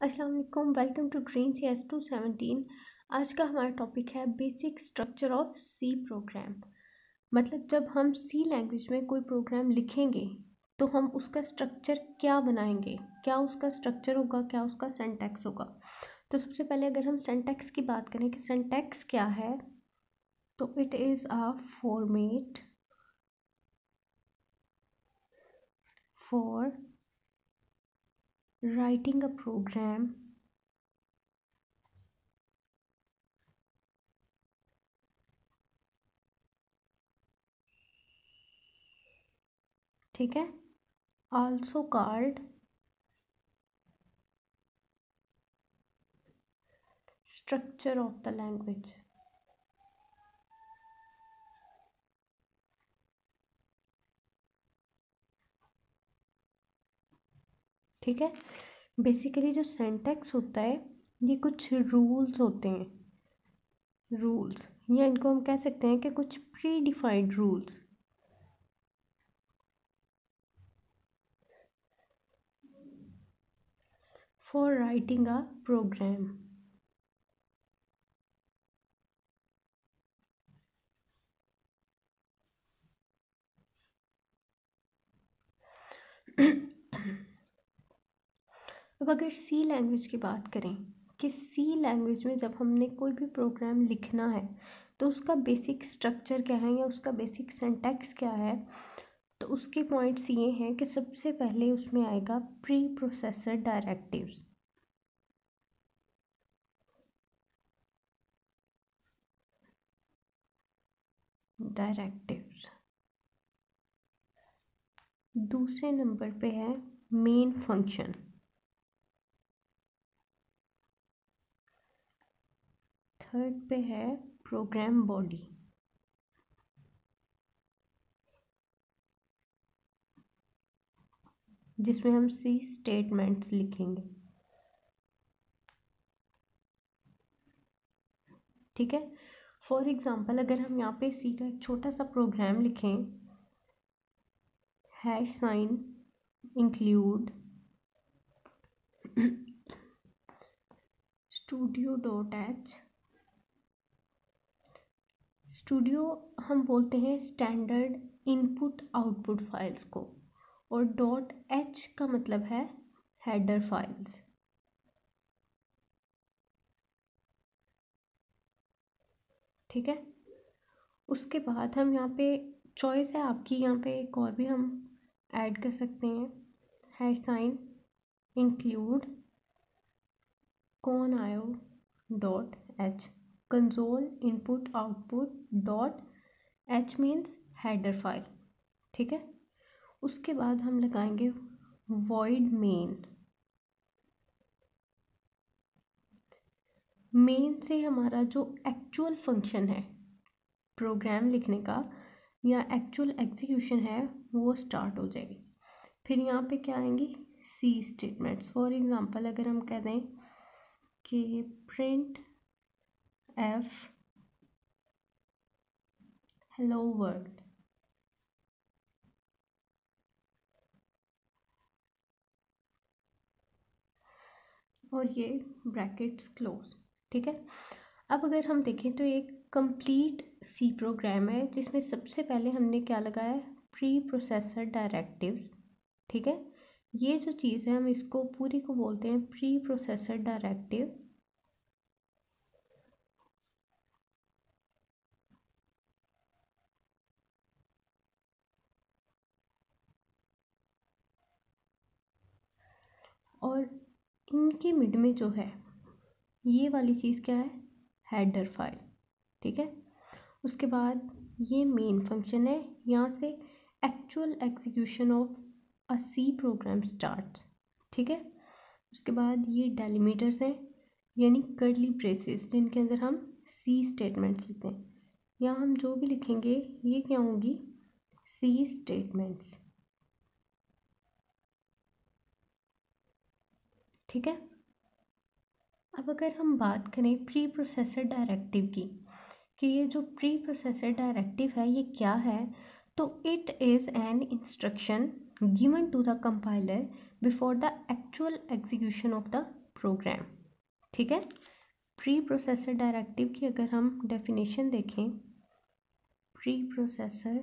अस्सलाम वालेकुम, welcome to green C S 217। आज का हमारा टॉपिक है basic structure of C program. मतलब जब हम सी लैंग्वेज में कोई प्रोग्राम लिखेंगे तो हम उसका स्ट्रक्चर क्या बनाएंगे, क्या उसका स्ट्रक्चर होगा, क्या उसका सिंटैक्स होगा। तो सबसे पहले अगर हम सिंटैक्स की बात करें कि सिंटैक्स क्या है, तो it is a format for writing a program ठीक है, also called structure of the language. ठीक है, बेसिकली जो सिंटैक्स होता है ये कुछ रूल्स होते हैं, रूल्स, या इनको हम कह सकते हैं कि कुछ predefined rules for writing a program. अब अगर सी लैंग्वेज की बात करें कि सी लैंग्वेज में जब हमने कोई भी प्रोग्राम लिखना है तो उसका बेसिक स्ट्रक्चर क्या है या उसका बेसिक सिंटैक्स क्या है, तो उसके पॉइंट्स ये हैं कि सबसे पहले उसमें आएगा प्री प्रोसेसर डायरेक्टिव्स। डायरेक्टिव्स दूसरे नंबर पे है मेन फंक्शन। थर्ड पे है प्रोग्राम बॉडी। जिसमें हम सी स्टेटमेंट्स लिखेंगे। ठीक है, फॉर एग्जांपल अगर हम यहाँ पे सी का एक छोटा सा प्रोग्राम लिखें, hash sign include studio dot h. Studio हम बोलते हैं स्टैंडर्ड इनपुट आउटपुट फाइल्स को, और डॉट एच का मतलब है हेडर फाइल्स। ठीक है, उसके बाद हम यहाँ पे चॉइस है आपकी, यहाँ पे एक और भी हम ऐड कर सकते हैं, हैश साइन इंक्लूड कौन आयो dot H, console input output dot H means header file. ठीक है, उसके बाद हम लगाएंगे वॉइड मेन। मेन से हमारा जो एक्चुअल फंक्शन है प्रोग्राम लिखने का या एक्चुअल एग्जीक्यूशन है वो स्टार्ट हो जाएगी। फिर यहाँ पे क्या आएंगी सी स्टेटमेंट्स। फॉर एग्जांपल अगर हम कह दें कि प्रिंट एफ हेलो वर्ल्ड, और ये ब्रैकेट्स क्लोज। ठीक है, अब अगर हम देखें तो एक कंप्लीट सी प्रोग्राम है जिसमें सबसे पहले हमने क्या लगाया है, प्री प्रोसेसर डायरेक्टिव्स। ठीक है, ये जो चीज़ है हम इसको पूरी को बोलते हैं प्री प्रोसेसर डायरेक्टिव। और इनके मिड में जो है ये वाली चीज़ क्या है, हेडर फाइल। ठीक है, उसके बाद ये मेन फंक्शन है, यहाँ से actual execution of a C program starts. ठीक है, उसके बाद ये डेलिमीटर्स हैं यानी कर्ली ब्रेसेस जिनके अंदर हम सी स्टेटमेंट्स लिखते हैं। यहाँ हम जो भी लिखेंगे ये क्या होंगी, सी स्टेटमेंट्स। ठीक है, अब अगर हम बात करें प्री प्रोसेसर डायरेक्टिव की कि ये जो प्री प्रोसेसर डायरेक्टिव है ये क्या है, तो it is an instruction given to the compiler before the actual execution of the program. ठीक है, प्री प्रोसेसर डायरेक्टिव की अगर हम डेफिनेशन देखें, प्री प्रोसेसर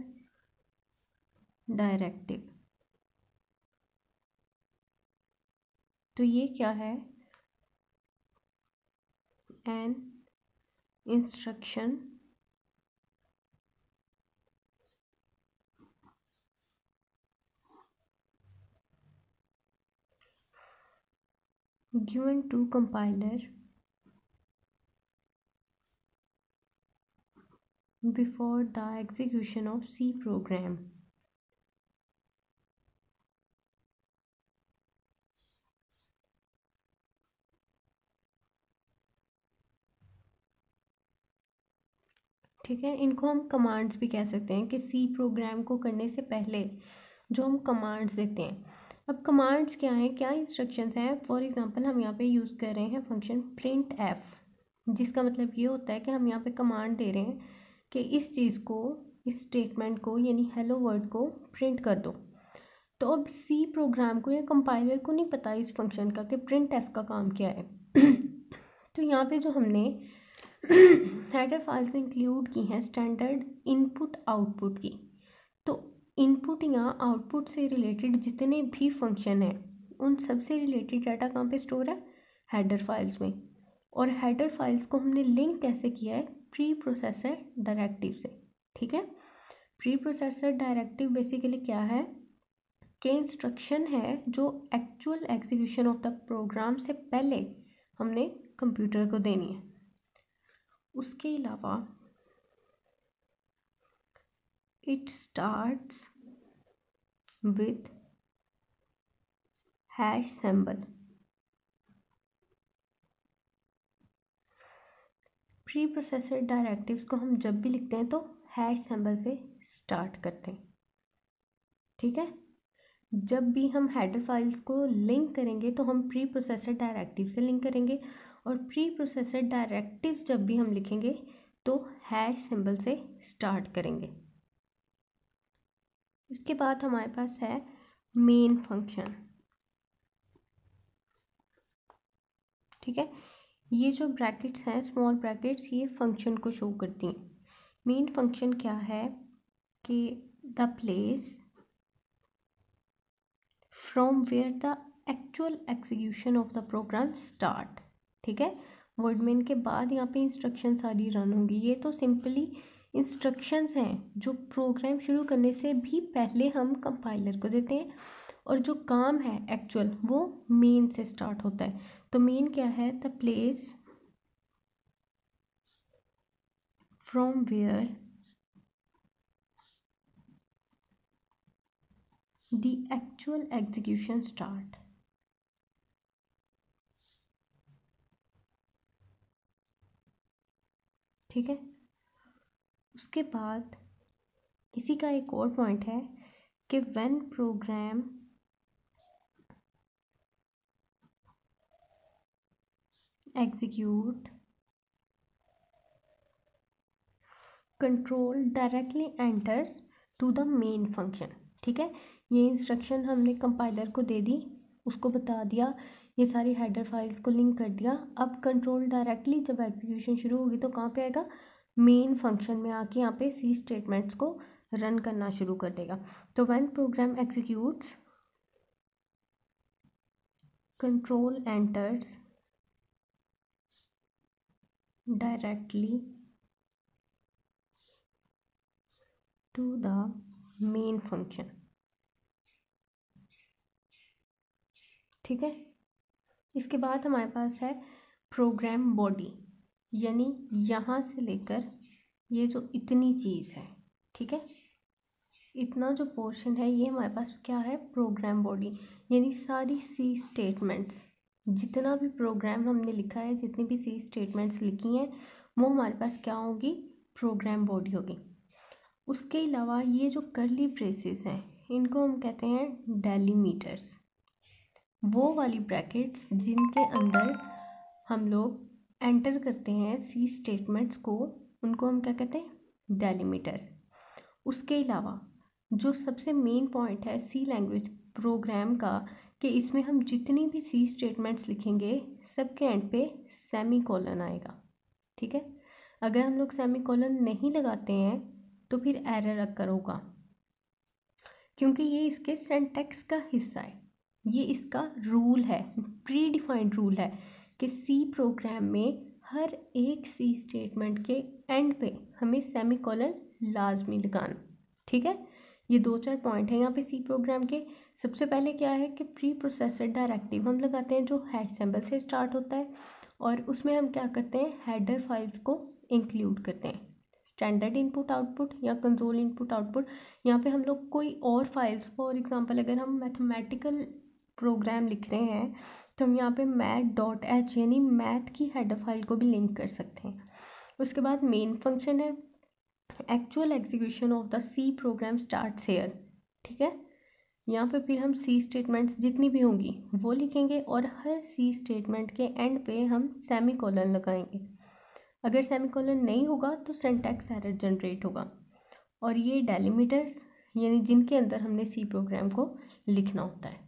डायरेक्टिव, तो ये क्या है, an instruction given to compiler before the execution of C program. ठीक है, इनको हम कमांड्स भी कह सकते हैं कि सी प्रोग्राम को करने से पहले जो हम कमांड्स देते हैं। अब कमांड्स क्या हैं, क्या इंस्ट्रक्शंस हैं। फॉर एग्जांपल हम यहाँ पे यूज़ कर रहे हैं फंक्शन प्रिंट एफ, जिसका मतलब ये होता है कि हम यहाँ पे कमांड दे रहे हैं कि इस चीज़ को, इस स्टेटमेंट को यानी हेलो वर्ड को प्रिंट कर दो। तो अब सी प्रोग्राम को या कंपाइलर को नहीं पता इस फंक्शन का कि प्रिंट एफ का काम क्या है। तो यहाँ पे जो हमने हेडर फाइल्स इंक्लूड की हैं स्टैंडर्ड इनपुट आउटपुट की, तो इनपुट या आउटपुट से रिलेटेड जितने भी फंक्शन हैं उन सब से रिलेटेड डाटा कहाँ पे स्टोर है, हेडर फाइल्स में। और हेडर फाइल्स को हमने लिंक कैसे किया है, प्री प्रोसेसर डायरेक्टिव से। ठीक है, प्री प्रोसेसर डायरेक्टिव बेसिकली क्या है कि इंस्ट्रक्शन है जो actual execution of the program से पहले हमने कंप्यूटर को देनी है। उसके अलावा it starts with hash symbol. Preprocessor directives को हम जब भी लिखते हैं तो हैश सिंबल से स्टार्ट करते हैं। ठीक है, जब भी हम हेडर फाइल्स को लिंक करेंगे तो हम प्री प्रोसेसर डायरेक्टिव से लिंक करेंगे, और प्री प्रोसेसर डायरेक्टिव्स जब भी हम लिखेंगे तो हैश सिंबल से स्टार्ट करेंगे। इसके बाद हमारे पास है मेन फंक्शन। ठीक है, ये जो ब्रैकेट्स हैं स्मॉल ब्रैकेट्स, ये फंक्शन को शो करती हैं। मेन फंक्शन क्या है कि the place from where the actual execution of the program start. ठीक है, वर्ड मेन के बाद यहाँ पे इंस्ट्रक्शन सारी रन होंगी। ये तो सिंपली इंस्ट्रक्शंस हैं जो प्रोग्राम शुरू करने से भी पहले हम कंपाइलर को देते हैं, और जो काम है एक्चुअल वो मेन से स्टार्ट होता है। तो मेन क्या है, the place from where the actual execution start. ठीक है, उसके बाद इसी का एक और पॉइंट है कि when program execute control directly enters to the main function. ठीक है, ये इंस्ट्रक्शन हमने कंपाइलर को दे दी, उसको बता दिया, ये सारी हेडर फाइल्स को लिंक कर दिया। अब कंट्रोल डायरेक्टली जब एग्जीक्यूशन शुरू होगी तो कहाँ पे आएगा, मेन फंक्शन में आके यहाँ पे सी स्टेटमेंट्स को रन करना शुरू कर देगा। तो when program executes control enters directly to the main function. ठीक है, इसके बाद हमारे पास है प्रोग्राम बॉडी, यानी यहाँ से लेकर ये जो इतनी चीज़ है, ठीक है, इतना जो पोर्शन है ये हमारे पास क्या है, प्रोग्राम बॉडी, यानी सारी सी स्टेटमेंट्स, जितना भी प्रोग्राम हमने लिखा है, जितनी भी सी स्टेटमेंट्स लिखी हैं वो हमारे पास क्या होगी, प्रोग्राम बॉडी होगी। उसके अलावा ये जो कर्ली ब्रेसेस हैं इनको हम कहते हैं डेलीमीटर्स, वो वाली ब्रैकेट्स जिनके अंदर हम लोग एंटर करते हैं सी स्टेटमेंट्स को, उनको हम क्या कहते हैं, डेलीमीटर्स। उसके अलावा जो सबसे मेन पॉइंट है सी लैंग्वेज प्रोग्राम का, कि इसमें हम जितनी भी सी स्टेटमेंट्स लिखेंगे सबके एंड पे सेमी कॉलन आएगा। ठीक है, अगर हम लोग सेमी कॉलन नहीं लगाते हैं तो फिर एरर अकर होगा, क्योंकि ये इसके सिंटैक्स का हिस्सा है, ये इसका रूल है, प्री डिफाइंड रूल है कि सी प्रोग्राम में हर एक सी स्टेटमेंट के एंड पे हमें सेमी कॉलन लाजमी लगाना। ठीक है, ये 2-4 पॉइंट हैं यहाँ पे सी प्रोग्राम के। सबसे पहले क्या है कि प्री प्रोसेसर डायरेक्टिव हम लगाते हैं जो हैश सिंबल से स्टार्ट होता है, और उसमें हम क्या करते हैं, हेडर फाइल्स को इंक्लूड करते हैं। स्टैंडर्ड इनपुट आउटपुट या कंसोल इनपुट आउटपुट, यहाँ पे हम लोग कोई और फाइल्स, फॉर एग्जांपल अगर हम मैथमेटिकल प्रोग्राम लिख रहे हैं तो हम यहाँ पे math.h यानी मैथ की हेडर फाइल को भी लिंक कर सकते हैं। उसके बाद मेन फंक्शन है, actual execution of the C program starts here. ठीक है, यहाँ पे फिर हम सी स्टेटमेंट्स जितनी भी होंगी वो लिखेंगे और हर सी स्टेटमेंट के एंड पे हम सेमी कॉलन लगाएंगे। अगर सेमी कॉलन नहीं होगा तो सिंटैक्स एरर जनरेट होगा, और ये डेलिमिटर्स यानी जिनके अंदर हमने सी प्रोग्राम को लिखना होता है।